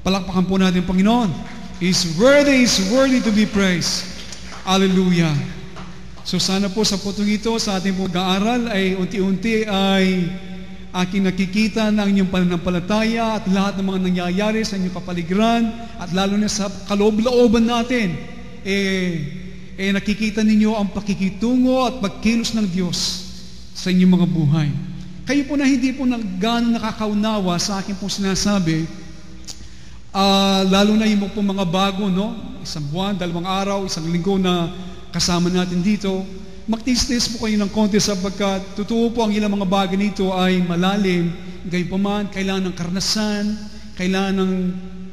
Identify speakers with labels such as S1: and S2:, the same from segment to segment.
S1: Palakpakan po natin ang Panginoon. He's worthy to be praised. Hallelujah. So sana po sa putong ito, sa ating pag-aaral ay unti-unti ay aking nakikita ng inyong pananampalataya at lahat ng mga nangyayari sa inyong kapaligiran at lalo na sa kaloob-looban natin, nakikita ninyo ang pakikitungo at pagkilos ng Diyos sa inyong mga buhay. Kayo po na hindi po gano'ng nakakaunawa sa akin pong sinasabi, lalo na yung po mga bago, no? Isang buwan, 2 araw, isang linggo na kasama natin dito, magtiis-tiis po kayo ng konti sapagkat totoo po ang ilang mga bagay nito ay malalim. Gayunpaman, kailangan ng karanasan, kailangan ng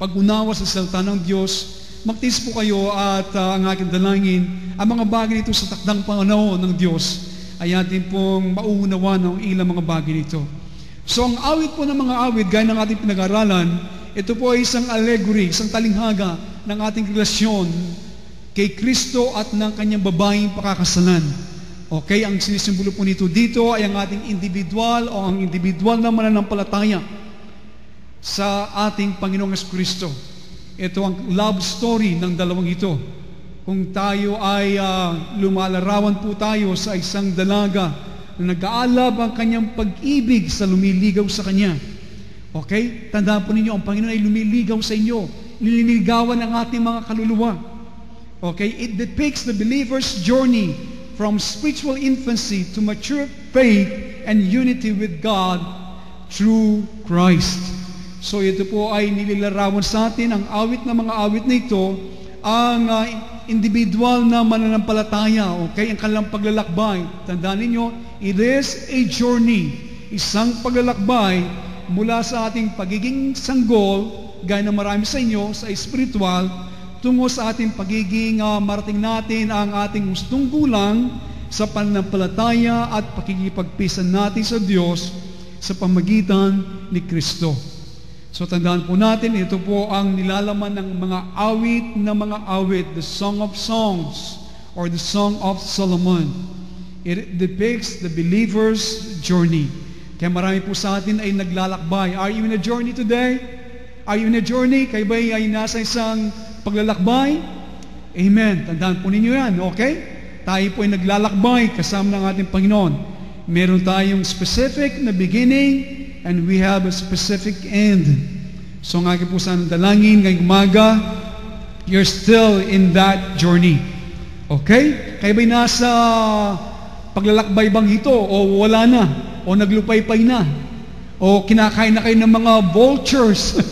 S1: pag-unawa sa salita ng Diyos. Magtiis po kayo at ang aking dalangin, ang mga bagay nito sa takdang panahon ng Diyos ay atin pong mauunawa ng ilang mga bagay nito. So ang awit po ng mga awit, gaya ng ating pinag-aralan, ito po ay isang allegory, isang talinghaga ng ating relasyon kay Kristo at ng kanyang babaeng pakakasalan. Okay, ang sinisimbolo po nito dito ay ang ating individual o ang individual na mananampalataya sa ating Panginoong Kristo. Ito ang love story ng dalawang ito. Kung tayo ay lumalarawan po tayo sa isang dalaga na nag-aalab ang kanyang pag-ibig sa lumiligaw sa kanya. Okay? Tandaan po ninyo, ang Panginoon ay lumiligaw sa inyo. Nililigawan ang ating mga kaluluwa. Okay? It depicts the believer's journey from spiritual infancy to mature faith and unity with God through Christ. So ito po ay nililarawan sa atin, ang awit na mga awit na ito, ang individual na mananampalataya, okay? Ang kanilang paglalakbay. Tandaan ninyo, it is a journey, isang paglalakbay mula sa ating pagiging sanggol, gaya ng marami sa inyo, sa spiritual, tungo sa ating pagiging marating natin ang ating gustong gulang sa pananampalataya at pakikipagpisan natin sa Diyos sa pamagitan ni Kristo. So tandaan po natin, ito po ang nilalaman ng mga awit na mga awit, the Song of Songs or the Song of Solomon. It depicts the believer's journey. Kaya marami po sa atin ay naglalakbay. Are you in a journey today? Are you in a journey? Kayo ba ay nasa isang paglalakbay? Amen. Tandaan po ninyo yan, okay? Tayo po ay naglalakbay kasama ng ating Panginoon. Meron tayong specific na beginning and we have a specific end. So ang aking po sana dalangin ngayong umaga, you're still in that journey. Okay? Kayo ba'y nasa paglalakbay bang ito? O wala na? O naglupay-pay na? O kinakain na kayo ng mga vultures?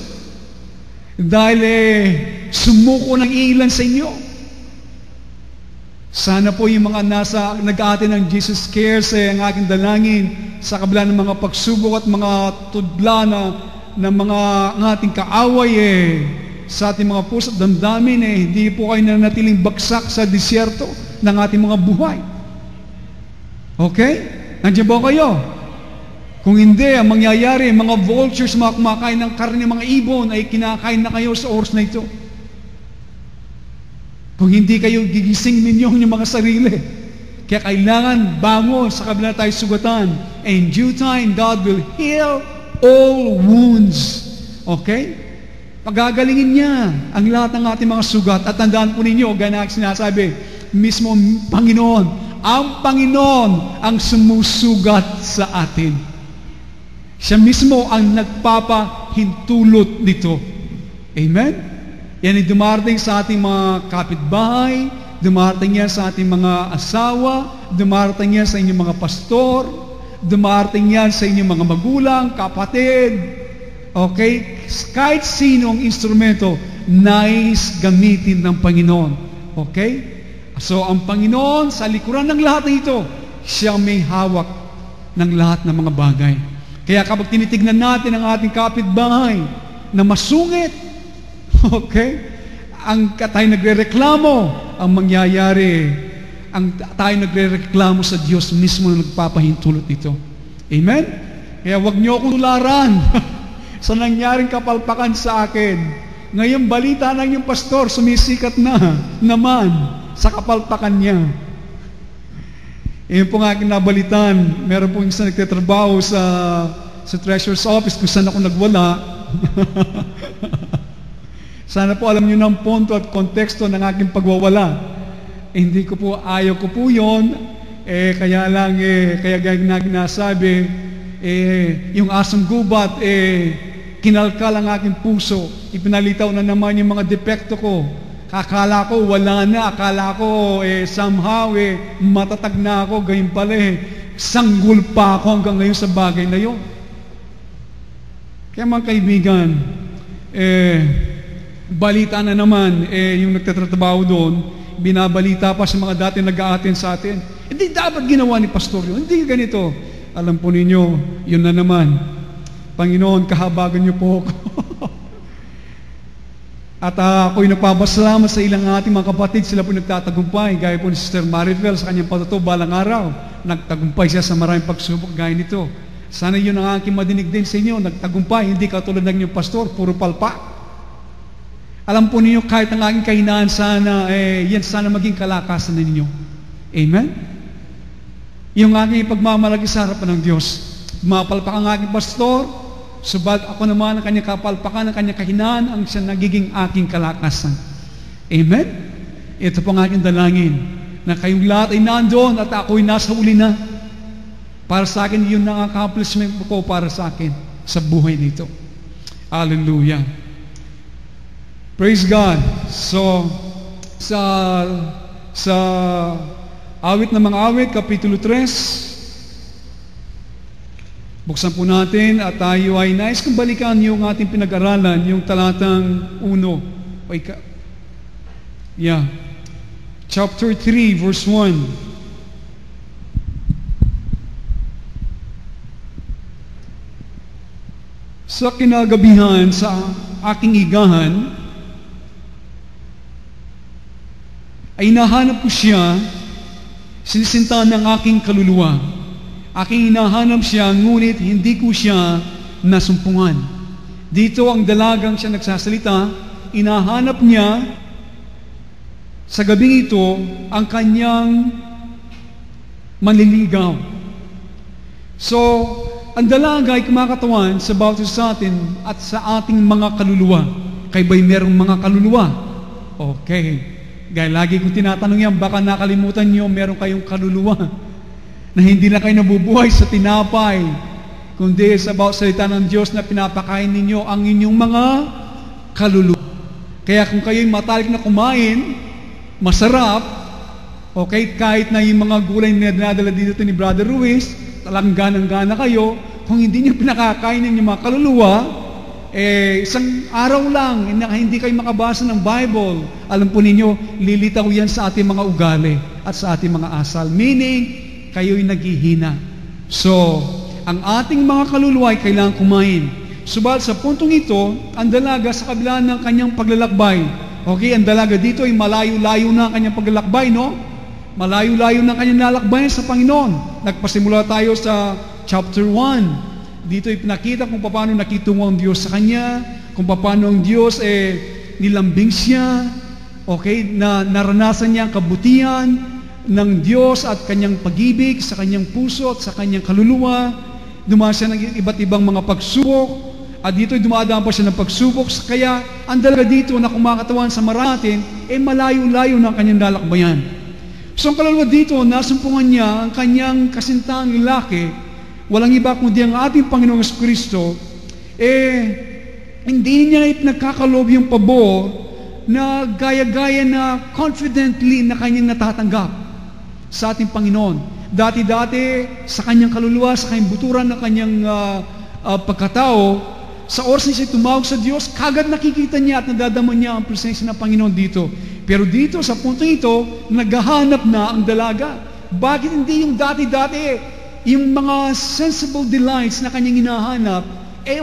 S1: Dahil sumuko ng ilan sa inyo. Sana po yung mga nag-aatin ng Jesus Cares ang aking dalangin sa kabila ng mga pagsubok at mga tudla na mga ang ating kaaway sa ating mga puso at damdamin hindi po kayo nanatiling baksak sa disyerto ng ating mga buhay. Okay? Nandiyan ba kayo? Kung hindi, ang mangyayari, mga vultures, mga kumakain ng karne, mga ibon, ay kinakain na kayo sa oras na ito. Kung hindi kayo gigising ninyo yung mga sarili. Kaya kailangan bangon sa kabila tayo sugatan. In due time, God will heal all wounds. Okay? Pagagalingin niya ang lahat ng ating mga sugat. At tandaan po ninyo, gaya na sinasabi, mismo Panginoon, ang Panginoon ang sumusugat sa atin. Siya mismo ang nagpapahintulot nito. Amen? Yan ay dumarating sa ating mga kapitbahay, dumarating yan sa ating mga asawa, dumarating yan sa inyong mga pastor, dumarating yan sa inyong mga magulang, kapatid. Okay? Kahit sinong instrumento, nais gamitin ng Panginoon. Okay? So, ang Panginoon, sa likuran ng lahat ng ito, siya may hawak ng lahat ng mga bagay. Kaya kapag tinitignan natin ang ating kapitbahay na masungit, okay? Ang tayo nagrereklamo, ang mangyayari, ang tayo nagrereklamo sa Diyos mismo na nagpapahintulot nito. Amen? Kaya wag niyo akong tularan sa nangyaring kapalpakan sa akin. Ngayon, balita ng yung pastor, sumisikat na naman sa kapalpakan niya. Iyon po nga aking nabalitan. Meron po isang nagtatrabaho sa treasurer's office kung saan ako nagwala. Sana po alam niyo ng punto at konteksto ng aking pagwawala. Hindi ko po, ayaw ko po yun. Kaya lang, kaya gaya nasabi, yung asong gubat, kinalkal ang aking puso. Ipinalitaw na naman yung mga depekto ko. Akala ko wala na, akala ko somehow matatag na ako, gayon pala sanggol pa ako hanggang ngayon sa bagay na yun. Kaya mga kaibigan, balita na naman, yung nagtatrabaho doon, binabalita pa sa mga dati nag-a-attend sa atin. Hindi dapat ginawa ni pastor yun, hindi ganito. Alam po ninyo, yun na naman. Panginoon, kahabagan niyo po ako. At ako'y nagpapasalamat sa ilang ating mga kapatid, sila po nagtatagumpay, gaya po ni Sister Maribel sa kanyang patuto balang araw. Nagtagumpay siya sa maraming pagsubok gaya nito. Sana yun ang aking madinig din sa inyo, nagtagumpay, hindi katulad ng inyong pastor, puro palpa. Alam po ninyo, kahit ang aking kahinaan, sana, yan sana maging kalakasan ninyo. Amen? Yung aking pagmamalagi sa harapan ng Diyos. Mapalpak ang aking pastor, subalit ako naman ang kanyang kapalpakan, ang kanyang kahinaan, ang siya nagiging aking kalakasan. Amen? Ito po ang aking dalangin, na kayong lahat ay nandoon at ako'y nasa uli na. Para sa akin, yun ang accomplishment ko para sa akin sa buhay nito. Hallelujah. Praise God. So, sa awit ng mga awit, Kapitulo 3, buksan po natin at tayo ay nais kong balikan yung ating pinag-aralan, yung talatang 1. Chapter 3, verse 1. Sa kinagabihan, sa aking igahan, ay nahanap ko siya, sinisintahan ng aking kaluluwa. Aking hinahanap siya, ngunit hindi ko siya nasumpungan. Dito ang dalagang siya nagsasalita, inahanap niya sa gabing ito ang kanyang manliligaw. So, ang dalaga ay kumakatawan sa bawat sa atin at sa ating mga kaluluwa. Kayo ba'y merong mga kaluluwa? Okay. Gaya lagi kong tinatanong yan, baka nakalimutan nyo, meron kayong kaluluwa na hindi na kayo nabubuhay sa tinapay, kundi sa bawat salita ng Diyos na pinapakain ninyo ang inyong mga kaluluwa. Kaya kung kayo'y matalik na kumain, masarap, okay, kahit na yung mga gulay na dinadala dito ni Brother Ruiz, talagang ganang-gana kayo, kung hindi nyo pinakakain ng mga kaluluwa, isang araw lang, hindi kayo makabasa ng Bible, alam po ninyo, lilitaw yan sa ating mga ugali at sa ating mga asal. Meaning, kayo'y naghihina. So, ang ating mga kaluluwa ay kailangan kumain. Subalit sa puntong ito, ang dalaga sa kabila ng kanyang paglalakbay. Okay, ang dalaga dito ay malayo-layo na ang kanyang paglalakbay, no? Malayo-layo na ang kanyang nalakbayan sa Panginoon. Nagpasimula tayo sa chapter 1. Dito ay pinakita kung paano nakitungo ang Diyos sa kanya, kung paano ang Diyos nilambing siya, okay, na naranasan niya ang kabutihan ng Diyos at kanyang pag-ibig sa kanyang puso at sa kanyang kaluluwa. Dumaan siya ng iba't ibang mga pagsubok, at dito ay dumadaan pa siya ng pagsubok. Kaya ang dalaga dito na kumakatawan sa maratin, malayo-layo ng kanyang lalakbayan. So ang kaluluwa dito, nasumpungan niya ang kanyang kasintahang lalaki. Walang iba kundi ang ating Panginoong Kristo, hindi niya nagkakaloob yung pabor na gaya-gaya na confidently na kanyang natatanggap sa ating Panginoon. Dati-dati sa kanyang kaluluwa, sa kanyang buturan ng kanyang pagkatao, sa oras na siya tumawag sa Diyos, kagad nakikita niya at nadadama niya ang presensya ng Panginoon dito. Pero dito, sa puntong ito, naghahanap na ang dalaga. Bakit hindi yung dati-dati, yung mga sensible delights na kanyang hinahanap,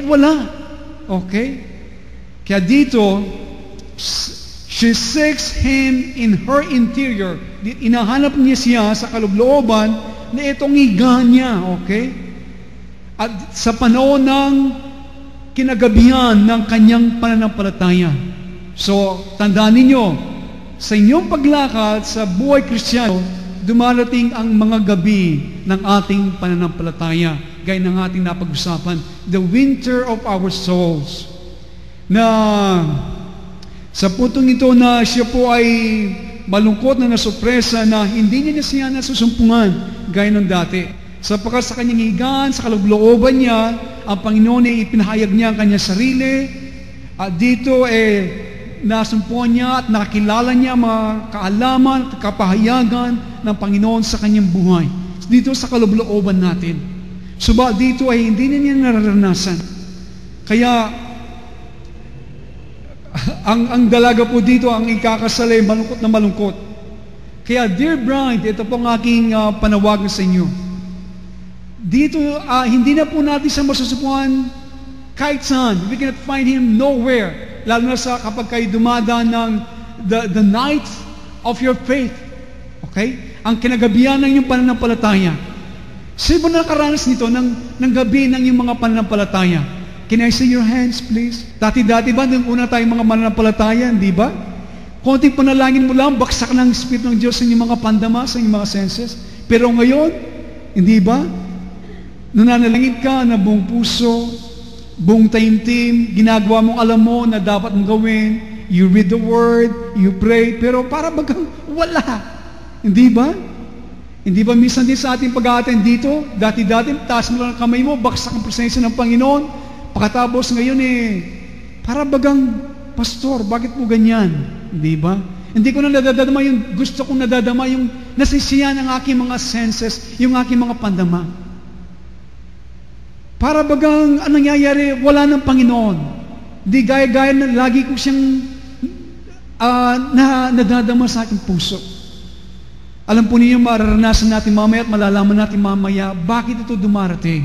S1: wala. Okay? Kaya dito, she seeks Him in her interior. Inahanap niya siya sa kalooban na itong higa niya. Okay? At sa panahon ng kinagabihan ng kanyang pananampalataya. So, tandaan ninyo, sa inyong paglakad sa buhay Kristiyano, dumarating ang mga gabi ng ating pananampalataya, gaya ng ating napag-usapan, the winter of our souls, na Sa puntong ito na siya po ay malungkot na nasurpresa na hindi niya siya nasusumpungan gaya ng dati. Sapagkat sa kanyang higaan, sa kalooban niya, ang Panginoon ay ipinahayag niya ang kanyang sarili. At dito nasumpuan niya at nakilala niya mga kaalaman at kapahayagan ng Panginoon sa kanyang buhay. Dito sa kalooban natin. Suba dito ay hindi niya nararanasan. Kaya ang dalaga po dito, ang ikakasal ay malungkot na malungkot. Kaya dear bride, ito po ang aking panawagan sa inyo. Dito, hindi na po natin siya masusupuan kahit saan. We cannot find Him nowhere. Lalo na sa kapag kayo dumadaan ng the night of your faith. Okay? Ang kinagabihan ng iyong pananampalataya. Sino ba nakaranas nito ng gabi ng iyong mga pananampalataya? Can I see your hands, please? Dati-dati ba, nung una tayong mga mananampalataya, di ba? Konting panalangin mo lang, baksak ng Espiritu ng Diyos sa inyong mga pandama, sa inyong mga senses. Pero ngayon, hindi ba? Nananalangin ka na buong puso, buong taimtim, ginagawa mong alam mo na dapat mong gawin, you read the Word, you pray, pero para bagang wala. Hindi ba? Hindi ba minsan din sa ating pag-aaten dito, dati-dati, taas mo lang ang kamay mo, baksak ang presensya ng Panginoon, pagkatapos ngayon para bagang, Pastor, bakit mo ganyan? Hindi ba? Hindi ko na nadadama yung gusto kong nadadama, yung nasisiyan ng aking mga senses, yung aking mga pandama. Para bagang anong nangyayari, wala ng Panginoon. Di gaya-gaya na lagi ko siyang nadadama sa aking puso. Alam po niyo, mararanasan natin mamaya at malalaman natin mamaya bakit ito dumarating.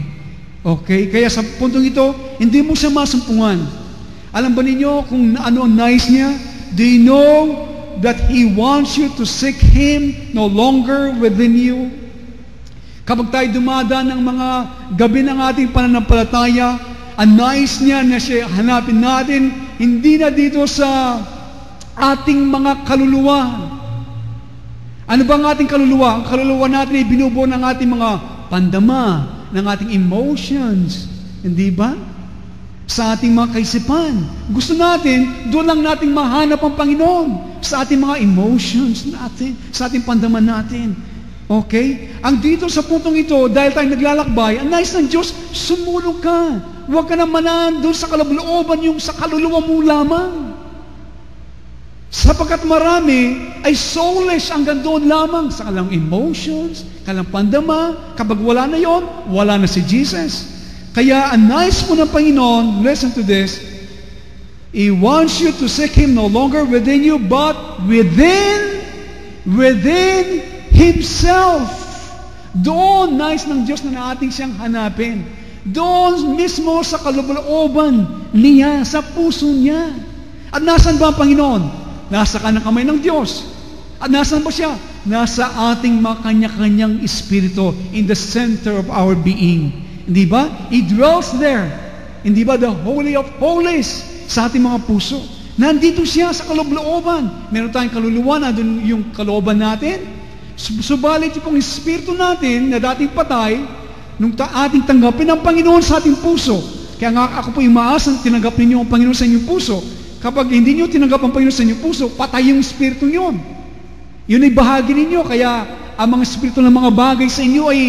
S1: Okay? Kaya sa puntong ito, hindi mo siya masumpungan. Alam ba ninyo kung ano ang nais niya? Do you know that He wants you to seek Him no longer within you? Kapag tayo dumadaan ng mga gabi ng ating pananampalataya, ang nais niya na siya hanapin natin, hindi na dito sa ating mga kaluluwa. Ano ba ang ating kaluluwa? Ang kaluluwa natin ay binubuo ng ating mga pandama, ng ating emotions. Hindi ba? Sa ating mga kaisipan. Gusto natin, doon lang natin mahanap ang Panginoon. Sa ating mga emotions natin, sa ating pandama natin. Okay? Ang dito sa puntong ito, dahil tayo naglalakbay, ang nais ng Diyos, sumulong ka. Huwag ka na manaan doon sa kalooban, yung sa kaluluwa mo lamang. Sapagkat marami ay soulless hanggang doon lamang sa kalang emotions, kalang pandama. Kapag wala na yon, wala na si Jesus. Kaya ang nais mo ng Panginoon, listen to this, He wants you to seek Him no longer within you, but within Himself. Doon, nais ng Diyos na ating siyang hanapin. Doon mismo sa kalooban niya, sa puso niya. At nasan ba ang Panginoon? Nasa kanang kamay ng Diyos. At nasan ba siya? Nasa ating mga kanya-kanyang espiritu, in the center of our being. Hindi ba? He dwells there. Hindi ba? The Holy of Holies sa ating mga puso. Nandito siya sa kalooban. Meron tayong kaluluwa, nandun yung kalooban natin. Subalit yung espiritu natin na dating patay, nung ating tanggapin ang Panginoon sa ating puso. Kaya nga ako po yung maasang tinanggap ninyo ang Panginoon sa inyong puso. Kapag hindi nyo tinanggap ang Panginoon sa inyong puso, patay yung espiritu yun. Yun ay bahagi ninyo. Kaya ang mga espiritu ng mga bagay sa inyo ay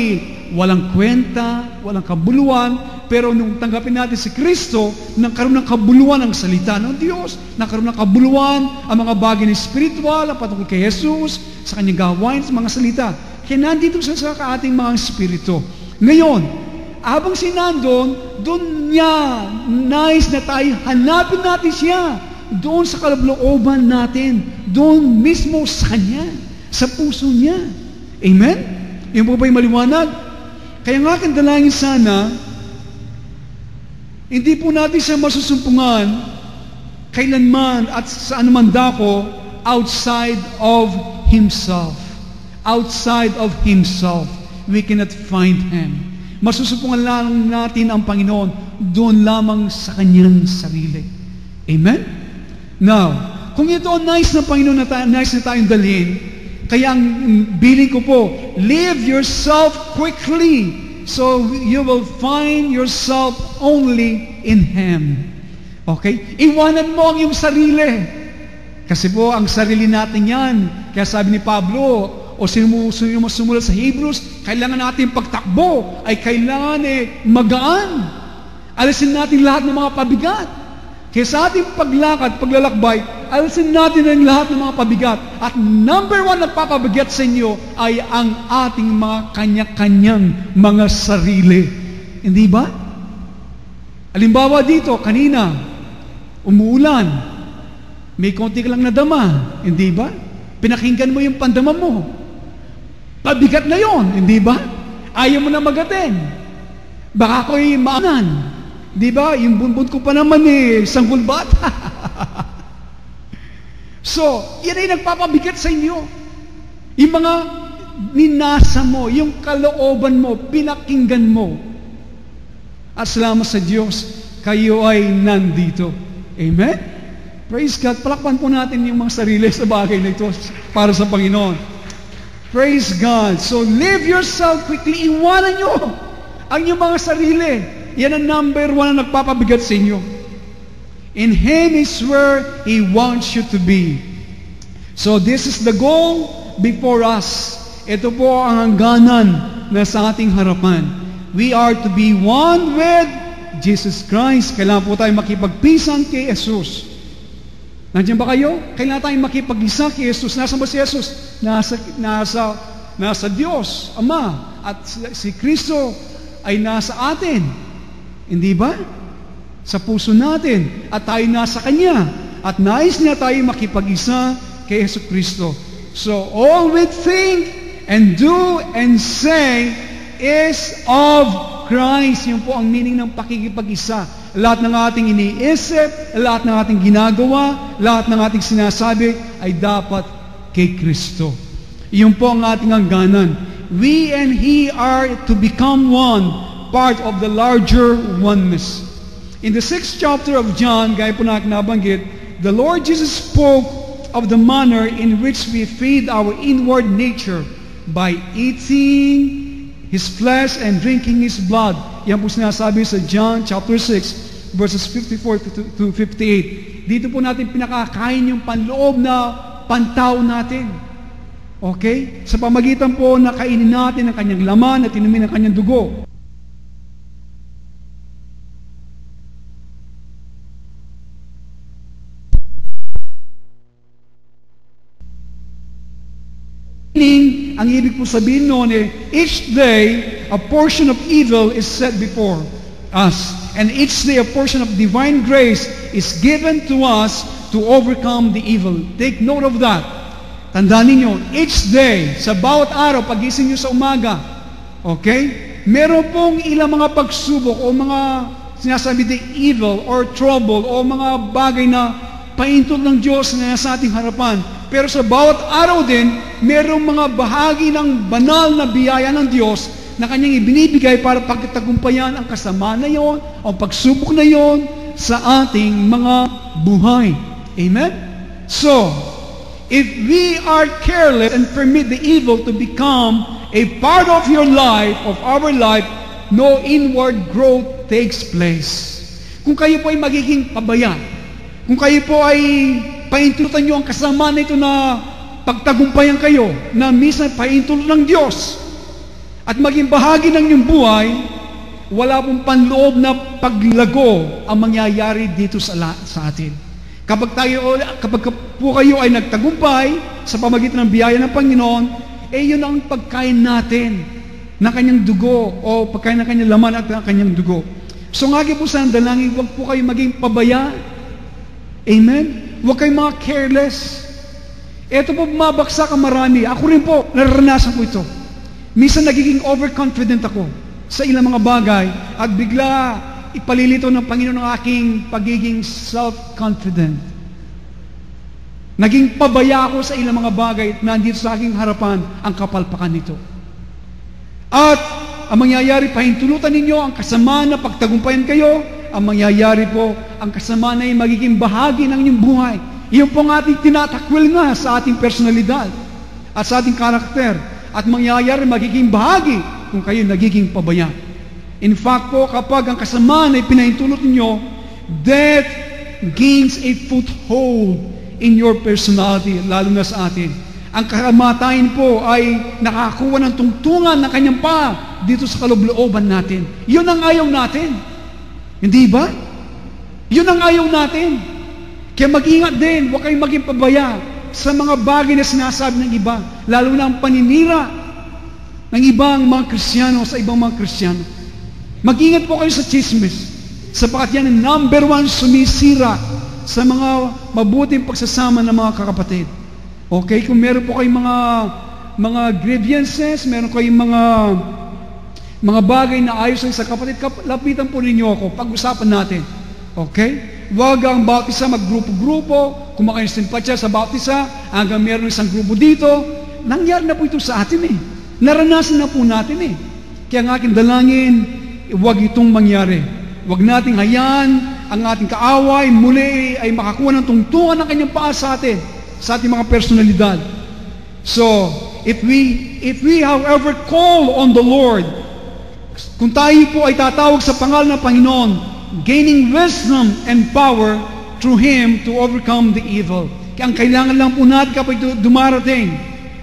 S1: walang kwenta, walang kabuluhan. Pero nung tanggapin natin si Kristo, nagkaroon ng kabuluhan ang salita ng Diyos, nagkaroon ng kabuluhan ang mga bagay na spiritual, ang patungkol kay Jesus, sa kanyang gawain, sa mga salita. Kaya nandito siya sa ating mga espiritu. Ngayon, habang sinandon, doon niya nais na tayo, hanapin natin siya. Doon sa kalooban natin. Doon mismo sa Kanya. Sa puso niya. Amen? Yung po ba yung maliwanag? Kaya nga aking dalangin sana, hindi po natin siya masusumpungan kailanman at sa anuman dako outside of Himself. Outside of Himself. We cannot find Him. Masusupungan lang natin ang Panginoon doon lamang sa Kanyang sarili. Amen? Now, kung ito ang nais ng Panginoon nais na tayong dalhin, kaya ang bilin ko po, live yourself quickly so you will find yourself only in Him. Okay? Iwanan mo ang iyong sarili. Kasi po, ang sarili natin yan. Kaya sabi ni Pablo, o sumulat sa Hebrews, kailangan natin pagtakbo, ay kailangan magaan. Alisin natin lahat ng mga pabigat. Kaya sa ating paglakad, paglalakbay, alisin natin ang lahat ng mga pabigat. At number one na papabigat sa inyo ay ang ating mga kanya-kanyang mga sarili. Hindi ba? Halimbawa dito, kanina, umuulan. May konti ka lang nadama. Hindi ba? Pinakinggan mo yung pandama mo. Pabigat na yon, hindi ba? Ayaw mo na magatin. Baka ako'y maanan. Di ba? Yung bunbun ko pa naman sanggol bata. So, yan ay nagpapabigat sa inyo. Yung mga ninasa mo, yung kalooban mo, pinakinggan mo. At salamat sa Diyos, kayo ay nandito. Amen? Praise God. Palakpan po natin yung mga sarili sa bagay na ito para sa Panginoon. Praise God. So, live yourself quickly. Iwanan nyo ang inyong mga sarili. Yan ang number one na nagpapabigat sa inyo. In Him is where He wants you to be. So this is the goal before us. Ito po ang hangganan na sa ating harapan. We are to be one with Jesus Christ. Kailangan po tayo makipagpisan kay Jesus. Nandiyan ba kayo? Kailangan tayong makipag-isa kay Jesus. Nasaan ba si Jesus? Nasa Diyos, Ama. At si Kristo ay nasa atin. Hindi ba? Sa puso natin. At tayo nasa Kanya. At nais niya tayo makipag-isa kay Yesu Kristo. So, all we think and do and say is of Christ. Yun po ang meaning ng pakikipag-isa. Lahat ng ating iniisip, lahat ng ating ginagawa, lahat ng ating sinasabi ay dapat kay Kristo. Yun po ang ating hangganan. We and He are to become one, part of the larger oneness. In the 6th chapter of John, gaya po na nabanggit, the Lord Jesus spoke of the manner in which we feed our inward nature by eating His flesh and drinking His blood. Yan po sinasabi sa John chapter 6, verses 54 to 58. Dito po natin pinakakain yung panloob na pantao natin. Okay? Sa pamagitan po na kainin natin ang kanyang laman at inumin ang kanyang dugo. Ang ibig po sabihin noon each day, a portion of evil is set before us. And each day, a portion of divine grace is given to us to overcome the evil. Take note of that. Tandaan ninyo, each day, sa bawat araw, pagising nyo sa umaga, okay? Meron pong ilang mga pagsubok o mga sinasabi the evil or trouble o mga bagay na paintol ng Diyos na nasa ating harapan. Pero sa bawat araw din, merong mga bahagi ng banal na biyaya ng Diyos na kanyang ibinibigay para pagtagumpayan ang kasama na yon, ang pagsubok na yon sa ating mga buhay. Amen? So, if we are careless and permit the evil to become a part of your life, of our life, no inward growth takes place. Kung kayo po ay magiging pabaya, kung kayo po ay paintulutan nyo ang kasama na ito na pagtagumpayan kayo, na minsan paintulot ng Diyos, at maging bahagi ng inyong buhay, wala pong panloob na paglago ang mangyayari dito sa atin. Kapag po kayo ay nagtagumpay sa pamagitan ng biyaya ng Panginoon, yun ang pagkain natin ng kanyang dugo o pagkain ng kanyang laman at ng kanyang dugo. So nga po sa dalangin, huwag po kayo maging pabaya. Amen? Huwag kayong mga careless. Ito po, bumabagsak ang marami. Ako rin po, nararanasan ko ito. Minsan nagiging overconfident ako sa ilang mga bagay at bigla ipalilito ng Panginoon ang aking pagiging self-confident. Naging pabaya ako sa ilang mga bagay at nandito sa aking harapan ang kapalpakan nito. At ang mangyayari, pahintulutan ninyo ang kasama na pagtagumpayan kayo. Ang mangyayari po, ang kasama na ay magiging bahagi ng inyong buhay. Iyon po ang ating tinatakwil nga sa ating personalidad at sa ating karakter. At mangyayari, magiging bahagi kung kayo nagiging pabaya. In fact po, kapag ang kasama na ipinahintulot ninyo, death gains a foothold in your personality, lalo na sa atin. Ang kamatayan po ay nakakuha ng tungtungan ng kanyang paa dito sa kaloob-looban natin. Yun ang ayaw natin. Hindi ba? Yun ang ayaw natin. Kaya mag-ingat din, huwag kayong maging pabaya sa mga bagay na sinasabi ng iba, lalo na ang paninira ng ibang mga Kristiyano sa ibang mga Kristiyano. Mag-ingat po kayo sa chismis, sapagat yan ang number 1 sumisira sa mga mabuting pagsasama ng mga kakapatid. Okay? Kung meron po kayong mga grievances, meron kayong mga bagay na ayos sa kapatid, lapitan po ninyo ako, pag-usapan natin. Okay? Huwag ang bautisa maggrupo-grupo, kumakain simpatya sa bautisa, hanggang meron isang grupo dito. Nangyari na po ito sa atin eh. Naranasan na po natin eh. Kaya ang aking dalangin, huwag itong mangyari. Huwag nating hayaan ang ating kaaway muli ay makakuha ng tungtungan ng kanyang paa sa atin, sa ating mga personalidad. So, if we however call on the Lord, kung tayo po ay tatawag sa pangalan ng Panginoon, gaining wisdom and power through Him to overcome the evil. Kaya ang kailangan lang po natin kapag dumarating,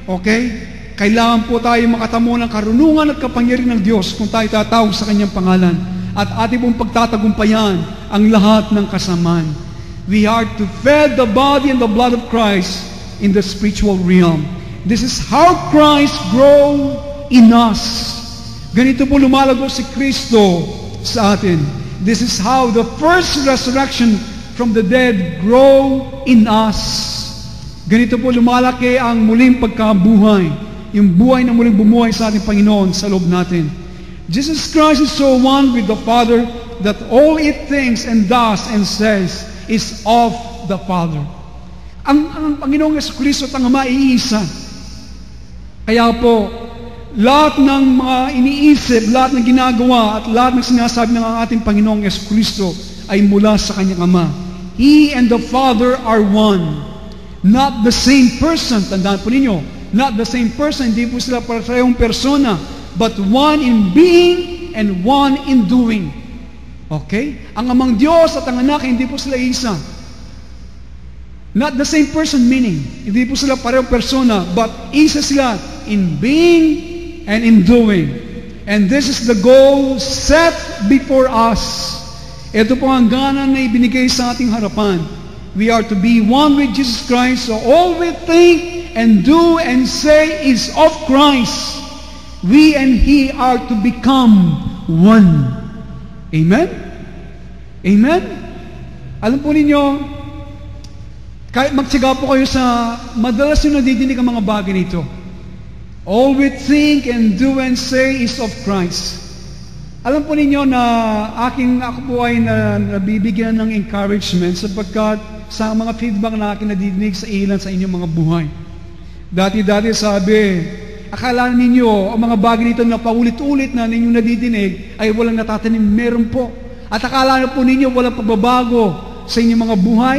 S1: okay? Kailangan po tayo makatamo ng karunungan at kapangyarihan ng Diyos kung tayo tatawag sa Kanyang pangalan. At ating pong pagtatagumpayan ang lahat ng kasamaan. We are to feed the body and the blood of Christ in the spiritual realm. This is how Christ grow in us. Ganito po lumalago si Kristo sa atin. This is how the first resurrection from the dead grow in us. Ganito po lumalaki ang muling pagkabuhay, yung buhay na muling bumuhay sa ating Panginoon sa loob natin. Jesus Christ is so one with the Father that all it thinks and does and says is of the Father. Ang Panginoong Jesucristo at ang Ama iisa. Kaya po, lahat ng mga iniisip, lahat ng ginagawa, at lahat ng sinasabi ng ating Panginoong Jesucristo ay mula sa Kanyang Ama. He and the Father are one. Not the same person. Tandaan po ninyo, not the same person. Hindi po sila parehong persona, but one in being and one in doing. Okay? Ang Amang Diyos at ang Anak, hindi po sila isa. Not the same person meaning, hindi po sila parehong persona, but isa sila in being and in doing. And this is the goal set before us. Ito po ang gana na ibinigay sa ating harapan. We are to be one with Jesus Christ, so all we think and do and say is of Christ. We and He are to become one. Amen? Amen? Alam po ninyo, kahit magtiyaga po kayo sa madalas yung nadidinig ang mga bagay nito. All we think and do and say is of Christ. Alam po ninyo na ako po ay nabibigyan ng encouragement sapagkat sa mga feedback na aking nadidinig sa ilan sa inyong mga buhay. Dati sabi, akala ninyo ang mga bagay nito na paulit-ulit na ninyong nadidinig ay walang natatanim. Meron po. At akala po ninyo walang pagbabago sa inyong mga buhay.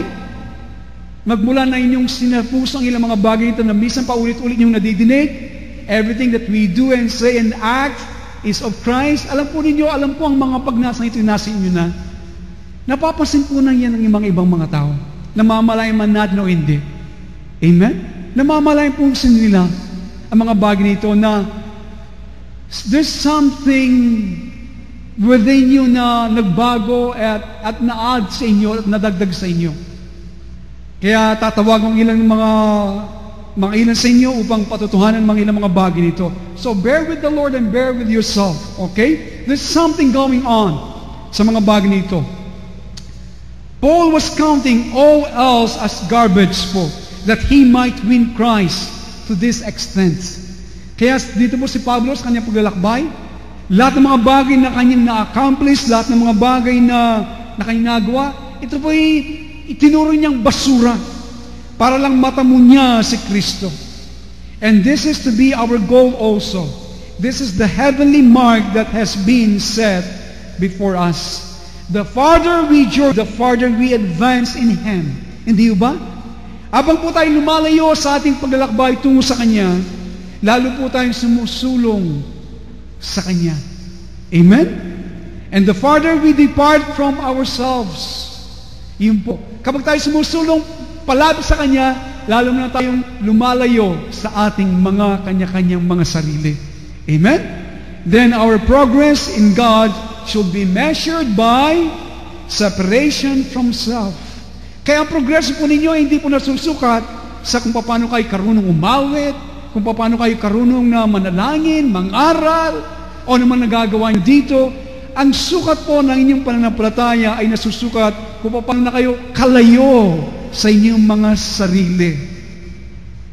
S1: Magmula na inyong sinapusang ilang mga bagay nito na minsan paulit-ulit ninyong nadidinig. Everything that we do and say and act is of Christ. Alam po ang mga pagnasa ito nasa inyo na. Napapansin po nang yan ng mga ibang mga tao. Namamalayan man natin o hindi. Amen? Namamalayan po nila ang mga bagay nito na there's something within you na nagbago at na-add sa inyo at nadagdag sa inyo. Kaya tatawag ng ilang mga ilan sa inyo upang patutuhanan mga ilang mga bagay nito. So bear with the Lord and bear with yourself. Okay? There's something going on sa mga bagay nito. Paul was counting all else as garbage po, that he might win Christ to this extent. Kaya dito po si Pablo sa kanyang paglalakbay, lahat ng mga bagay na kanyang na-accomplish, lahat ng mga bagay na kanyang nagawa, ito po ay itinuro niyang basura para lang matamo niya si Kristo. And this is to be our goal also. This is the heavenly mark that has been set before us. The farther we journey, the farther we advance in Him. Hindi ba? Habang po tayo lumalayo sa ating paglalakbay tungo sa Kanya, lalo po tayong sumusulong sa Kanya. Amen? And the farther we depart from ourselves, yun po. Kapag tayo sumusulong palapit sa Kanya, lalo na tayong lumalayo sa ating mga kanya-kanyang mga sarili. Amen? Then our progress in God should be measured by separation from self. Kaya ang progreso po ninyo hindi po nasusukat sa kung paano kayo karunong umawit, kung paano kayo karunong na manalangin, mangaral, o naman nagagawa nyo dito. Ang sukat po ng inyong pananampalataya ay nasusukat kung paano na kayo kalayo sa inyong mga sarili.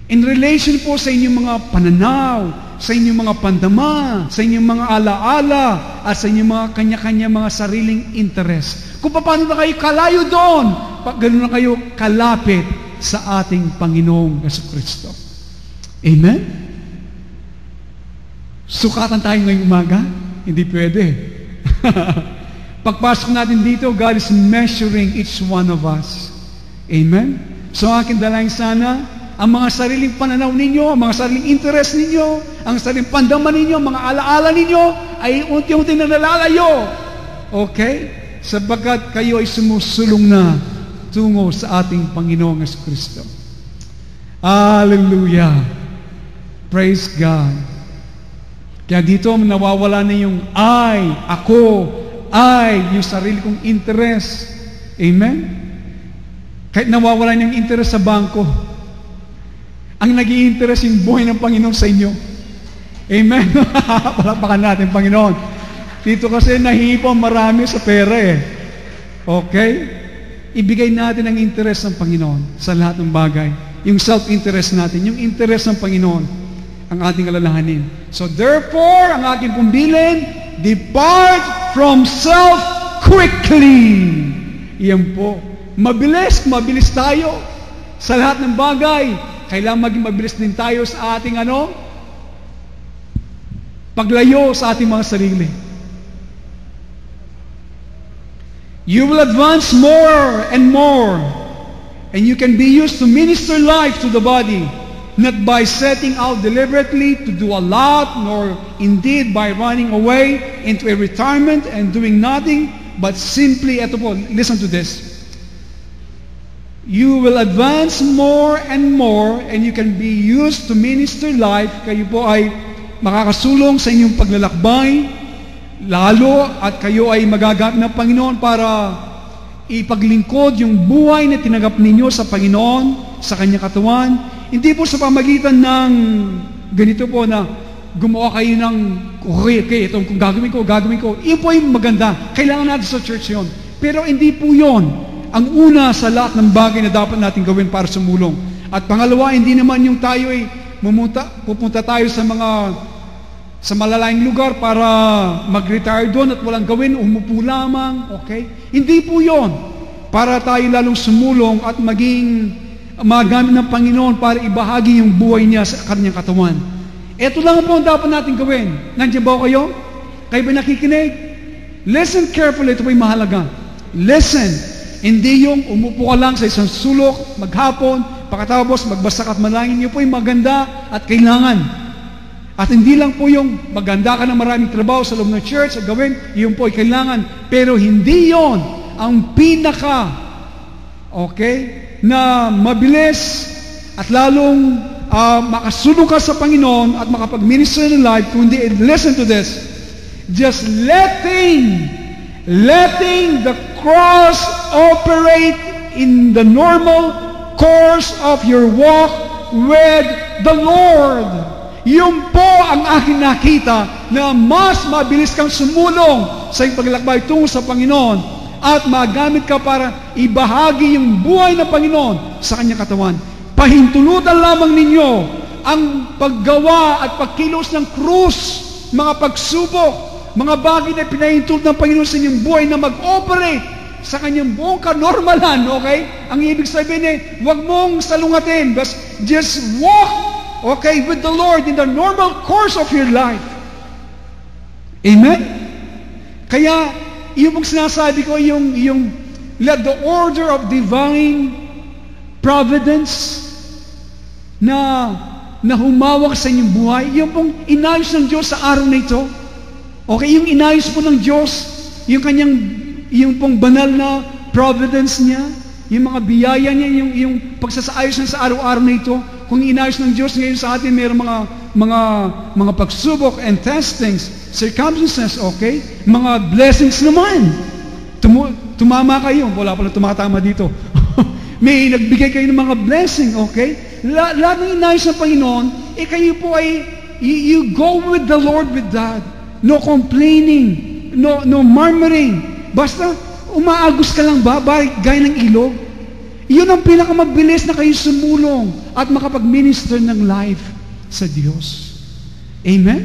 S1: In relation po sa inyong mga pananaw, sa inyong mga pandama, sa inyong mga alaala, at sa inyong mga kanya-kanya mga sariling interest. Kung paano na kayo kalayo doon, ganoon na kayo kalapit sa ating Panginoong Jesucristo. Amen? Sukatan tayo ngayong umaga? Hindi pwede. Pagpasok natin dito, God is measuring each one of us. Amen? So akin dalangin sana, ang mga sariling pananaw ninyo, ang mga sariling interest ninyo, ang sariling pandama ninyo, mga alaala ninyo, ay unti-unti na nalalayo. Okay? Sapagkat kayo ay sumusulong na tungo sa ating Panginoong Jesucristo. Hallelujah! Praise God! Kaya dito nawawala na yung I, ako, yung sarili kong interest. Amen? Kahit nawawala na yung interest sa bangko, ang nag-i-interest yung buhay ng Panginoon sa inyo. Amen? Palapakan natin, Panginoon. Dito kasi nahihipon marami sa pera eh. Okay? Ibigay natin ang interest ng Panginoon sa lahat ng bagay. Yung self-interest natin, yung interest ng Panginoon, ang ating alalahanin. So therefore, ang aking pumbilin, depart from self quickly. Iyan po. Mabilis tayo sa lahat ng bagay. Kailangan maging mabilis din tayo sa ating paglayo sa ating mga sarili. You will advance more and more, and you can be used to minister life to the body, not by setting out deliberately to do a lot, nor indeed by running away into a retirement and doing nothing, but simply, eto po, listen to this. You will advance more and more, and you can be used to minister life. Kayo po ay makakasulong sa inyong paglalakbay, lalo at kayo ay magagamit ng Panginoon para ipaglingkod yung buhay na tinanggap ninyo sa Panginoon, sa Kanyang katawan. Hindi po sa pamagitan ng ganito po na gumawa kayo ng okay, itong kung gagawin ko. Iyon po yung maganda. Kailangan natin sa church yon. Pero hindi po yon ang una sa lahat ng bagay na dapat natin gawin para sumulong. At pangalawa, hindi naman yung tayo ay pupunta tayo sa malalayang lugar para mag-retire doon at walang gawin, umupo lamang, okay? Hindi po yon. Para tayo lalong sumulong at maging magamit ng Panginoon para ibahagi yung buhay niya sa Kanyang katawan. Ito lang po ang dapat natin gawin. Nandiyan ba kayo? Kayo ba nakikinig? Listen carefully, ito po yung mahalaga. Listen. Hindi yung umupo ka lang sa isang sulok, maghapon, pagkatapos magbasa at manalangin. Yun po yung maganda at kailangan. At hindi lang po yung maganda ka ng maraming trabaho sa loob ng church at gawin, yun po ay kailangan. Pero hindi yon ang pinaka, okay, na mabilis at lalong makasulong ka sa Panginoon at makapag-minister ng life, kundi, listen to this, just letting the cross operate in the normal course of your walk with the Lord. Yun po ang aking nakita na mas mabilis kang sumulong sa iyong paglakbay tungo sa Panginoon at magamit ka para ibahagi yung buhay ng Panginoon sa Kanyang katawan. Pahintulutan lamang ninyo ang paggawa at pagkilos ng krus, mga pagsubok, mga bagay na pinahintulot ng Panginoon sa inyong buhay na mag-operate sa Kanyang buong kanormalan, okay? Ang ibig sabihin ay, huwag mong salungatin, just walk, okay, with the Lord in the normal course of your life. Amen? Kaya, yung pong sinasabi ko, yung let the order of divine providence na humawak sa inyong buhay, yung pong inayos ng Diyos sa araw na ito. Okay, yung inayos po ng Diyos, yung pong banal na providence niya, yung mga biyaya niya, yung pagsasaayos niya sa araw-araw na ito, kung inayos ng Diyos ngayon sa atin, mayroong mga pagsubok and testings, circumstances, okay? Mga blessings naman. Tumama kayo. Wala pala tumatama dito. May nagbigay kayo ng mga blessing, okay? Lahat ng inayos ng Panginoon, kayo po ay, you go with the Lord with that. No complaining, no murmuring. Basta, umaagos ka lang ba? Gaya ng ilog? Yun ang pinakamabilis na kayo sumulong at makapag-minister ng life sa Diyos. Amen?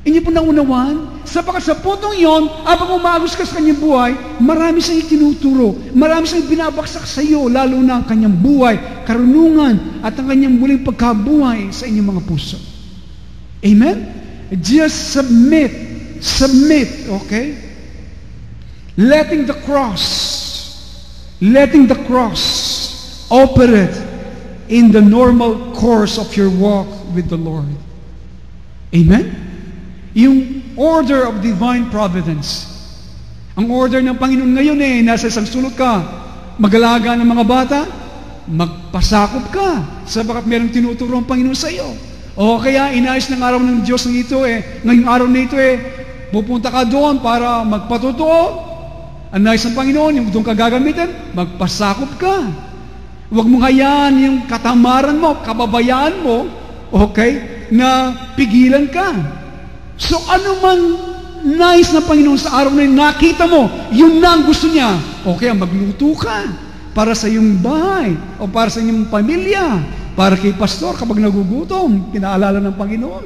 S1: Inyo po naunawaan? Sapagkat sa puntong yon, habang umaagos ka sa kanyang buhay, marami siyang itinuturo, marami siyang binabaksak sa iyo, lalo na ang kanyang buhay, karunungan, at ang kanyang muling pagkabuhay sa inyong mga puso. Amen? Just submit, okay? Letting the cross operate in the normal course of your walk with the Lord. Amen? Yung order of divine providence. Ang order ng Panginoon ngayon nasa isang sulok ka, mag-alaga ng mga bata, magpasakop ka, sabagat merong tinuturo ang Panginoon sa iyo. O kaya inayos ng araw ng Diyos ng ito ngayong araw na ito pupunta ka doon para magpatotoo. Ang nais ng Panginoon, yung doon ka gagamitin, magpasakop ka. Huwag mong hayaan yung katamaran mo, kababayaan mo, okay, na pigilan ka. So ano man nais ng Panginoon sa araw na yun, nakita mo, yun na ang gusto niya. Okay, magluto ka para sa iyong bahay o para sa iyong pamilya, para kay pastor kapag nagugutom, pinaalala ng Panginoon.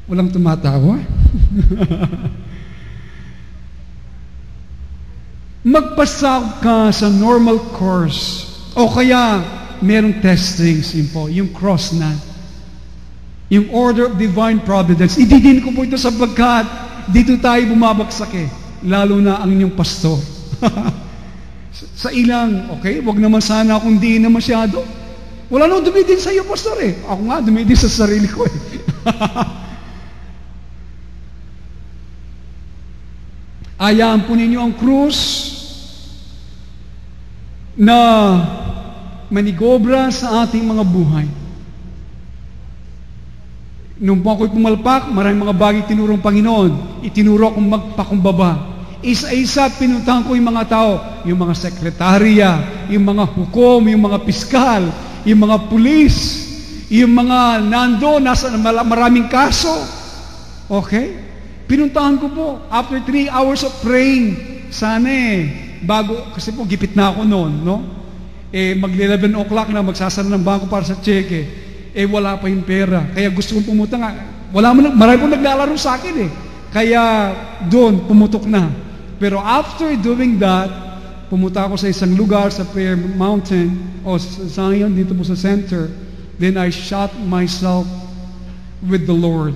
S1: Walang tumatawa. Magpasakop ka sa normal course o kaya merong testings yung cross na yung order of divine providence. Ididin ko po ito sapagkat dito tayo bumabagsak lalo na ang inyong pastor. Sa ilang, okay, wag naman sana akong diin na masyado. Wala nang dumidin sa iyo, pastor ako nga dumidin sa sarili ko Ayaan po ninyo ang krus na manigobra sa ating mga buhay. Nung po ako'y pumalpak, maraming mga bagay tinurong Panginoon. Itinuro akong magpakumbaba. Isa-isa pinuntahan ko yung mga tao, yung mga sekretarya, yung mga hukom, yung mga piskal, yung mga pulis, yung mga nasa maraming kaso. Okay? Pinuntahan ko po, after 3 hours of praying, sana bago, kasi po gipit na ako noon, no? Mag-11 o'clock na magsasara ng bangko para sa cheque, wala pa yung pera. Kaya gusto kong pumunta nga, marami pong naglalaro sa akin Kaya doon, pumutok na. Pero after doing that, pumunta ako sa isang lugar sa Prayer Mountain, o sa Zion, dito po sa center. Then I shut myself with the Lord.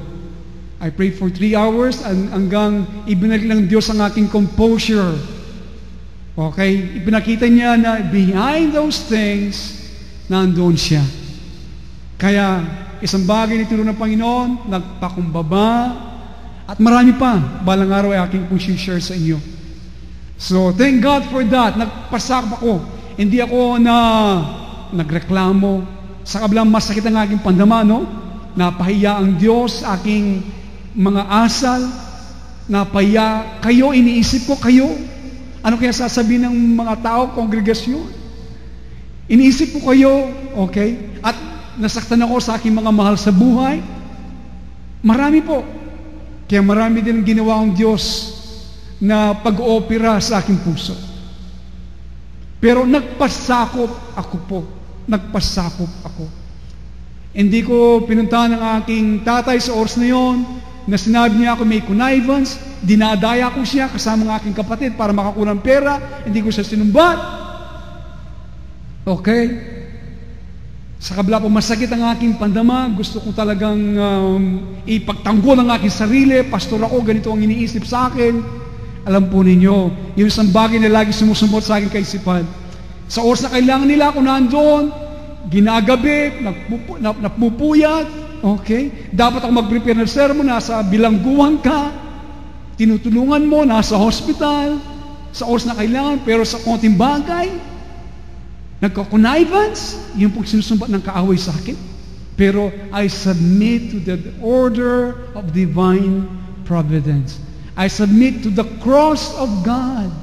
S1: I prayed for 3 hours hanggang ibinalik ng Diyos ang aking composure. Okay? Ipinakita niya na behind those things, nandoon siya. Kaya, isang bagay na tinuro ng Panginoon, nagpakumbaba, at marami pa, balang araw ay aking pong share sa inyo. So, thank God for that. Nagpasakop ako. Hindi ako nagreklamo. Sa kabilang masakit ang aking pandama, no? Napahiya ang Diyos, aking mga asal, napahiya. Kayo, iniisip ko kayo. Ano kaya sasabihin ng mga tao, kongregasyon? Iniisip ko kayo, okay? At nasaktan ako sa aking mga mahal sa buhay. Marami po. Kaya marami din ginawa ang Diyos na pag-oopera sa aking puso. Pero nagpasakop ako po. Nagpasakop ako. Hindi ko pinuntahan ng aking tatay sa oras na yon, na sinabi niya ako may connivance, dinadaya ko siya kasama ng aking kapatid para makakuha ng pera, hindi ko siya sinumbat. Okay? Sa kabila po masakit ang aking pandama, gusto ko talagang ipagtanggol ang aking sarili, pastor ako, ganito ang iniisip sa akin. Alam po ninyo, yung isang bagay na lagi sumusumot sa aking kaisipan. Sa oras na kailangan nila ako nandoon, ginagabi, napupuyat, okay? Dapat ako mag-prepare ng sermon, nasa bilangguan ka, tinutulungan mo, nasa hospital, sa oras na kailangan, pero sa konting bagay, nagko-connivance, yun pong sinusumbat ng kaaway sa akin. Pero I submit to the order of divine providence. I submit to the cross of God.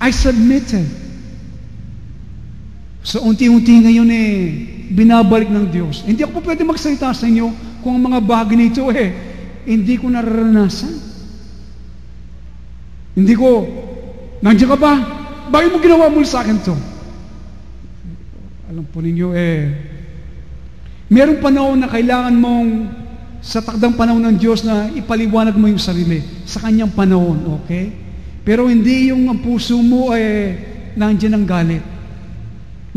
S1: I submitted. So unti-unti ngayon binabalik ng Diyos. Hindi ako po pwede magsalita sa inyo kung ang mga bagay nito hindi ko nararanasan. Hindi ko, nandiyan ka ba? Bakit mo ginawa mo sa akin to? Alam po ninyo merong panahon na kailangan mong sa takdang panahon ng Diyos na ipaliwanag mo yung sarili sa kanyang panahon, okay? Pero hindi yung ang puso mo nandyan ang galit.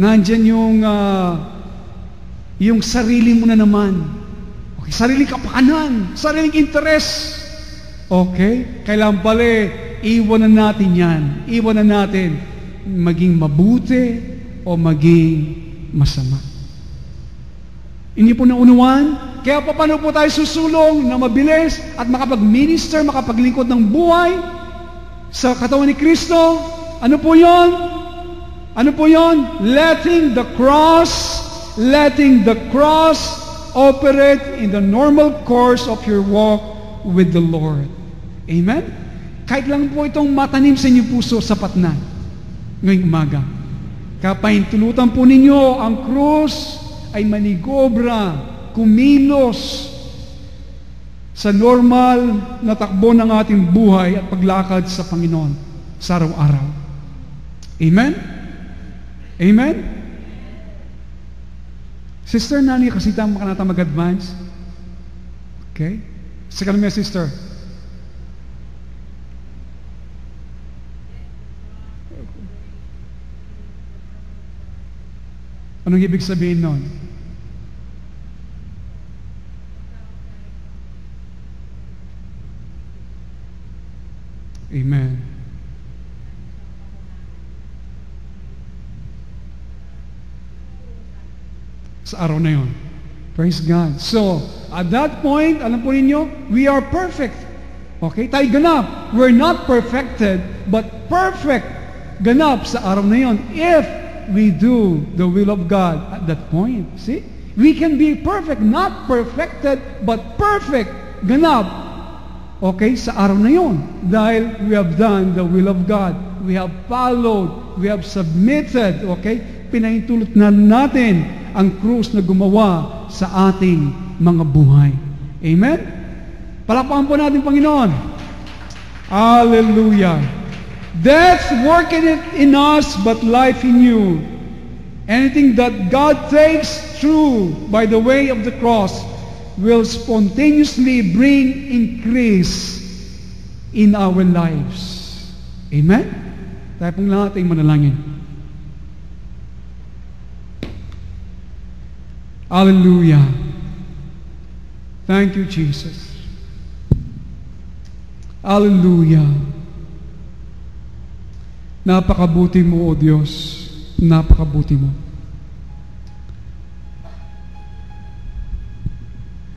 S1: Nandyan yung sarili mo na naman. Okay, sariling kapakanan, sariling interes. Okay? Kailangan pala iwanan natin yan. Iwanan natin maging mabuti o maging masama. Hindi po naunuan. Kaya paano po tayo susulong na mabilis at makapag-minister, makapaglingkod ng buhay sa katawan ni Kristo? Ano po yon? Ano po yon? Letting the cross operate in the normal course of your walk with the Lord. Amen? Kahit lang po itong matanim sa inyong puso, sapat na ngayong umaga. Kapahintulutan po ninyo ang krus ay manigobra, kumilos sa normal na takbo ng ating buhay at paglakad sa Panginoon sa araw-araw. Amen? Amen? Sister Nani, kasi tama ka na mag-advance. Okay? Second me, sister. Anong ibig sabihin nun? Amen. Sa araw na yun. Praise God. So, at that point, alam po ninyo, we are perfect. Okay? Tayo ganap. We're not perfected, but perfect ganap sa araw na yun. If we do the will of God at that point. See? We can be perfect, not perfected, but perfect ganap. Okay? Sa araw na yun. Dahil we have done the will of God. We have followed. We have submitted. Okay? Pinahintulot na natin ang krus na gumawa sa ating mga buhay. Amen? Palakpakan po natin, Panginoon. Hallelujah. Death working it in us, but life in you. Anything that God takes through by the way of the cross will spontaneously bring increase in our lives. Amen? Tayo pong lahat ay manalangin. Hallelujah. Thank you, Jesus. Hallelujah. Napakabuti mo, O Diyos. Napakabuti mo.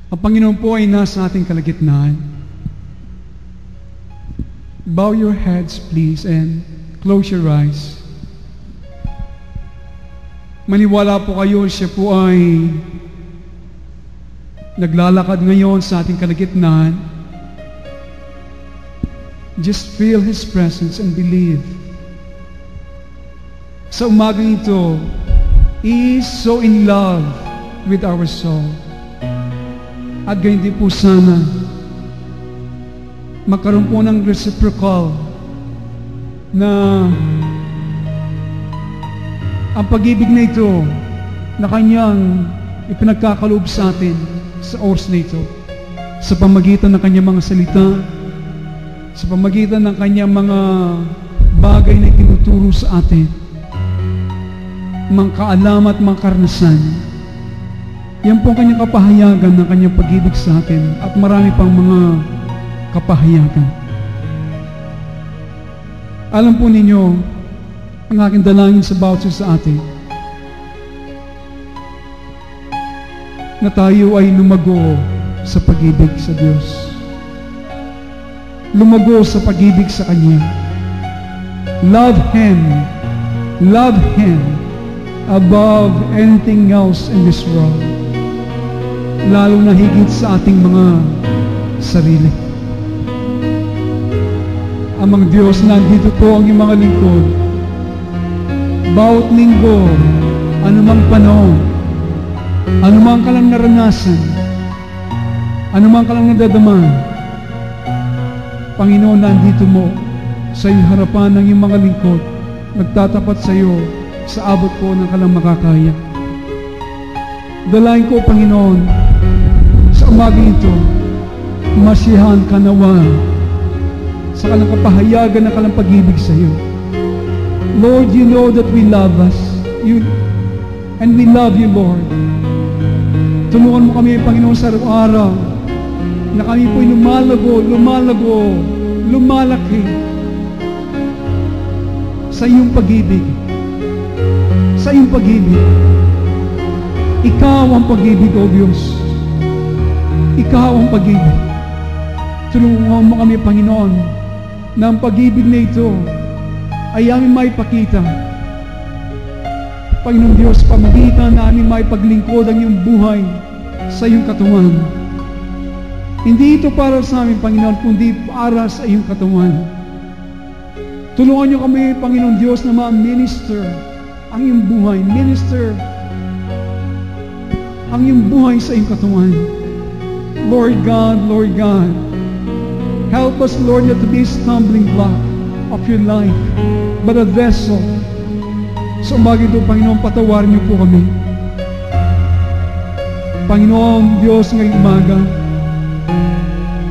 S1: Ang Panginoon po ay nasa ating kalagitnaan. Bow your heads, please, and close your eyes. Maniwala po kayo, siya po ay naglalakad ngayon sa ating kalagitnaan. Just feel His presence and believe. Sa umagang ito, He is so in love with our soul. At ganyan din po sana, magkaroon po ng reciprocal na ang pag-ibig na ito na Kanyang ipinagkakaloob sa atin sa oras na ito, sa pamagitan ng Kanyang mga salita, sa pamagitan ng Kanyang mga bagay na itinuturo sa atin, mga kaalam at mga karanasan. Yan po ang Kanyang kapahayagan ng Kanyang pag-ibig sa atin at marami pang mga kapahayagan. Alam po ninyo, ang aking dalangin sa bawat isa sa atin, na tayo ay lumago sa pag-ibig sa Diyos. lumago sa pag-ibig sa Kanya. Love Him above anything else in this world, lalo na higit sa ating mga sarili. Amang Diyos, nandito po ang iyong mga lingkod. Bawat linggo, anumang panahon, anumang kalang naranasan, anumang kalang nadadama, Panginoon, nandito mo sa iyong harapan ng iyong mga lingkod, nagtatapat sa iyo sa abot po ng kalang makakaya. Dalayan ko, Panginoon, sa umaga ito, masiyahan ka nawa sa kalang kapahayagan ng kalang pag-ibig sa iyo. Lord, you know that we love us, and we love you, Lord. Tulungan mo kami, Panginoon, sa araw-araw na kami po'y lumalaki sa iyong pag-ibig. Sa iyong pag-ibig. Ikaw ang pag-ibig, O Diyos. Ikaw ang pag-ibig. Tulungan mo kami, Panginoon, na ang pag-ibig na ito ay aming maipakita. Panginoon Diyos, pamagitan na aming maipaglingkod ang iyong buhay sa iyong katawan. Hindi ito para sa amin, Panginoon, kundi para sa iyong katawan. Tulungan niyo kami, Panginoon Diyos, na ma-minister ang iyong buhay. Minister ang iyong buhay sa iyong katawan. Lord God, help us, Lord, not to be a stumbling block of your life, but a vessel. Sa umaga ito, Panginoon, patawarin niyo po kami. Panginoon Diyos, ngayong umaga,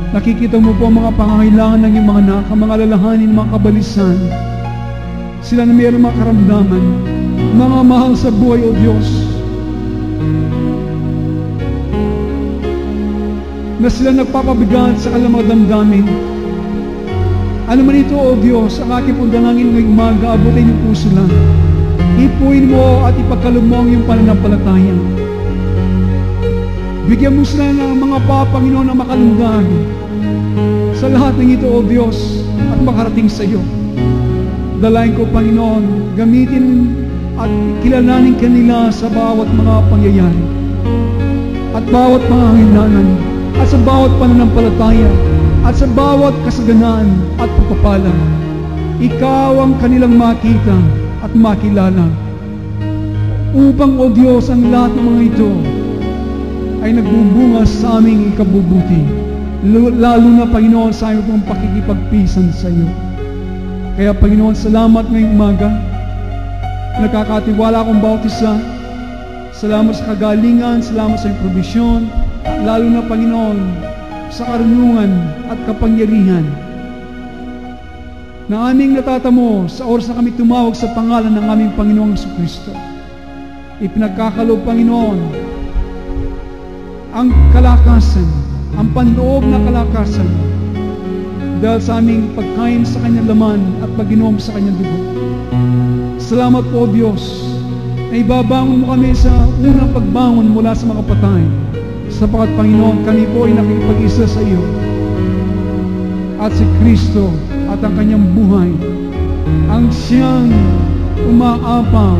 S1: nakikita mo po ang mga pangangailangan ng iyong mga anak, ang mga alalahanin, mga kabalisan. Sila na mayroong mga karamdaman, mga mahal sa buhay, O Diyos, na sila nagpapabigat sa kanilang mga damdamin. Ano man ito, O Diyos, ang aking pundalangin ngayong umaga, abutin niyo po sila. Ipuin mo at ipagkaloob mo ang iyong pananampalataya. Bigyan mo sila ng mga Panginoon na makalundag sa lahat ng ito, O Diyos, at makarating sa iyo. Dalayan ko, Panginoon, gamitin at kilalanin kanila sa bawat mga pangyayari at bawat mga hinanan at sa bawat pananampalataya at sa bawat kasaganaan at pagpapala. Ikaw ang kanilang makita at makilala upang, O Diyos, ang lahat ng mga ito ay nagbubunga sa aming ikabubuti, lalo na, Panginoon, sa aming pong pakikipagpisan sa iyo. Kaya, Panginoon, salamat ngayong umaga. Nakakatiwala akong bawat isa. Salamat sa kagalingan, salamat sa iyong provisyon, lalo na, Panginoon, sa karunungan at kapangyarihan na aming natatamo sa oras na kami tumawag sa pangalan ng aming Panginoong Jesucristo. Ipinagkakaloob, Panginoon, ang kalakasan, ang panloob na kalakasan dahil sa aming pagkain sa kanyang laman at pag-inom sa kanyang dugo. Salamat po, Diyos, na ibabangon mo kami sa unang pagbangon mula sa mga patay, sapagat, Panginoon, kami po ay nakikipag-isa sa iyo at si Kristo at ang kanyang buhay ang siyang umaapaw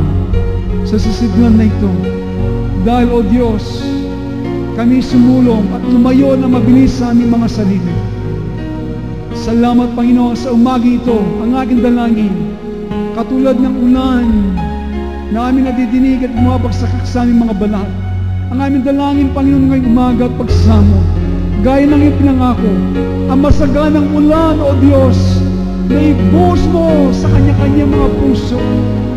S1: sa sisidlan na ito. Dahil, O Diyos, kami sumulong at lumayo na mabilis sa aming mga sarili. Salamat, Panginoon, sa umaga ito, ang aking dalangin, katulad ng ulan na aming nadidinig at bumabagsak sa aming mga balat. Ang aming dalangin, Panginoon, ngayong umaga at pagsamo, gaya ng iyong pinangako, ang masaganang ulan, O Diyos, na ibuhos mo sa kanya-kanya mga puso.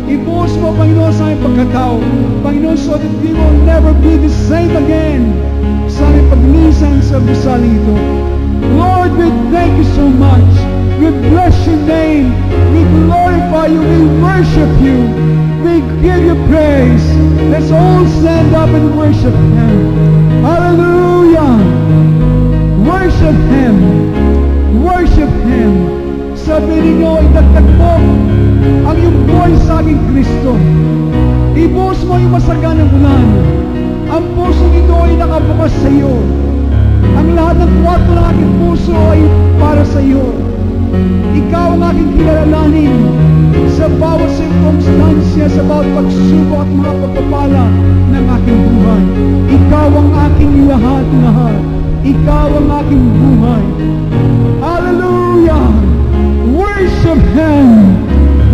S1: Ibuhos mo, Panginoon, sa aming pagkatao. Panginoon, so that we will never be the same again sa aming paglisan sa gusaling ito. Lord, we thank you so much. We bless your name. We glorify you. We worship you. We give you praise. Let's all stand up and worship Him. Hallelujah. Worship Him. Worship Him. Sabihin niyo, idagdag mo ang iyong buhay sa aking Kristo. Ibuhos mo yung masaganang ulan. Ang puso ito ay nakabukas sa iyo. Ang lahat ng kwarto ng aking puso ay para sa iyo.
S2: aking kilalanin sa bawat sirkumstansya, sa bawat pagsubok at mga pagpapala ng aking buhay. Ikaw ang aking lahat-lahat. Ikaw ang aking buhay. Hallelujah! Worship Him!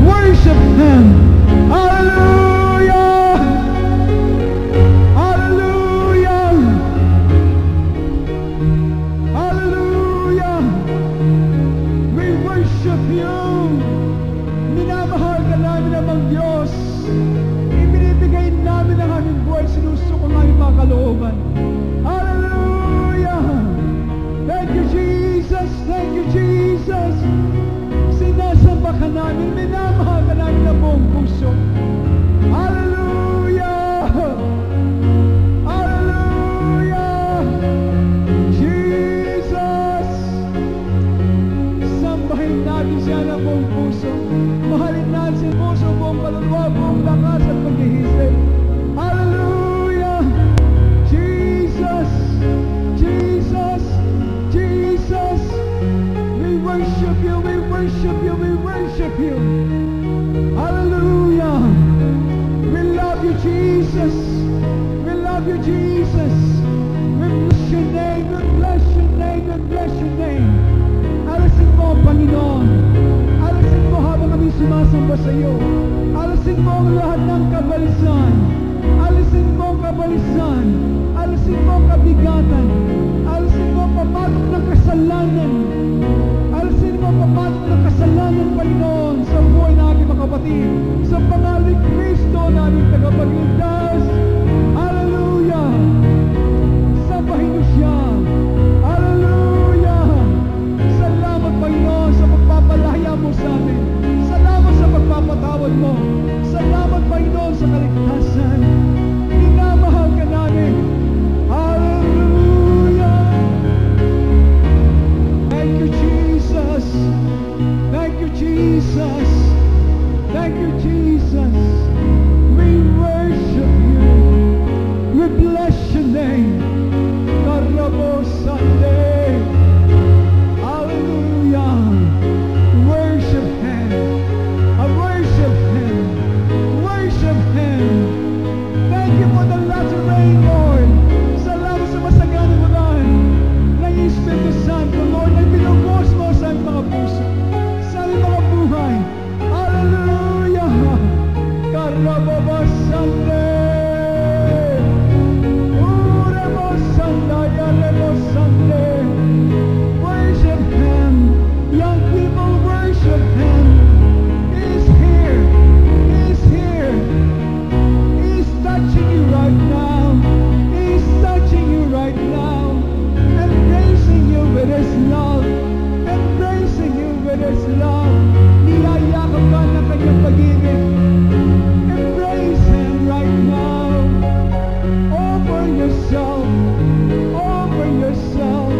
S2: Worship Him! Hallelujah! Hallelujah! Hallelujah! We worship You! Minamahal ka namin amang Diyos. Ibinibigay namin ang aming buhay. Sinusuko ang aming mga kalooban. Hallelujah! Thank You, Jesus! Thank You, Jesus! Sinasamba ka namin. Minamahal ka namin ang buong puso. Hallelujah! Hallelujah! Jesus! Sambahin natin siya ng buong puso. Mahalin natin si puso, buong kaluluwa, buong lakas at pag-iisip. Hallelujah! Jesus! Jesus! Jesus! We worship You, we worship You, we worship You. Hallelujah! We love You, Jesus. We love You, Jesus. We bless Your name, we bless Your name, we bless Your name. Alasin mo, Panginoon. Alasin mo habang kami sumasamba sa iyo. Alasin mo ang lahat ng kabalisan. Alisin mo ang kabalisan. Alisin mo ang kabigatan. Alisin mo ang pamatok ng kasalanan. Alisin mo ang pamatok ng kasalanan, Panginoon, sa buhay na aking mga kapatid. Sa pangalan ni Kristo na aming tagapagligtas. Hallelujah! Sambahin mo siya. Hallelujah! Salamat, Panginoon, sa pagpapalaya mo sa amin. Salamat sa pagpapatawad mo. Salamat, Panginoon, sa kaligtasan. Minamahal ka namin. Hallelujah! Thank You, Jesus. Thank You, Jesus. Thank You, Jesus. We worship You. We bless Your name. Karabo Sunday. Hallelujah. Worship Him. I worship Him. Worship Him. Thank You for the latter rain, Lord. Salamat sa masaganang ulan ng Espiritu Santo, Lord, na binubos mo sa aming mga puso, sa aming mga buhay. Hallelujah! Karababa Sunday! Urebo Sunday, Arebo Sunday! Worship Him! Young people, worship Him! He's here! He's here! He's touching you right now! He's touching you right now! Embracing you with His love! Embracing you with His love! Niyayakap ka ng Kanyang pag-ibig! Embrace Him right now! Offer yourself! Offer yourself!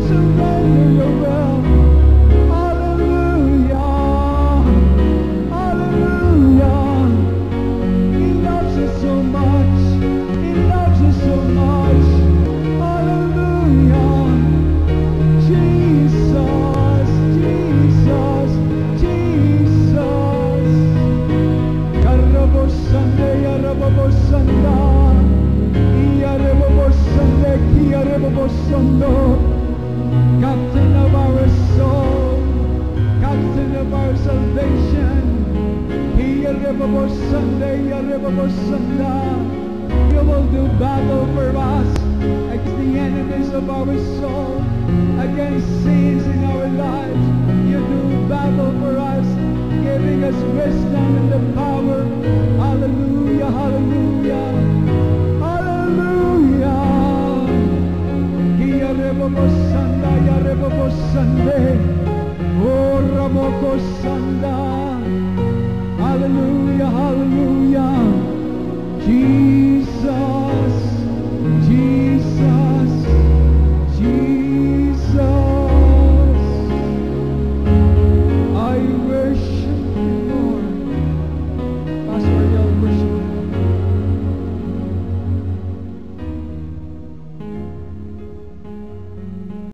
S2: Surrender your will! Hallelujah! Hallelujah! He loves you so much! He loves you so much! Hallelujah! Jesus! Jesus! Jesus! Karabos Sunday, Arabos Sunday, Iarabos Sunday, Kiarabos Sunday, Captain of our soul, Captain of our salvation, Iarabos Sunday, Iarabos Sunday. You will do battle for us against the enemies of our soul, against sins in our lives. You do battle for us, giving us wisdom and the power. Hallelujah, hallelujah, hallelujah. Kiyarebos Sunday, Yarebos Sunday, Oh Ramoko Sunday. Hallelujah, hallelujah. Jesus, Jesus.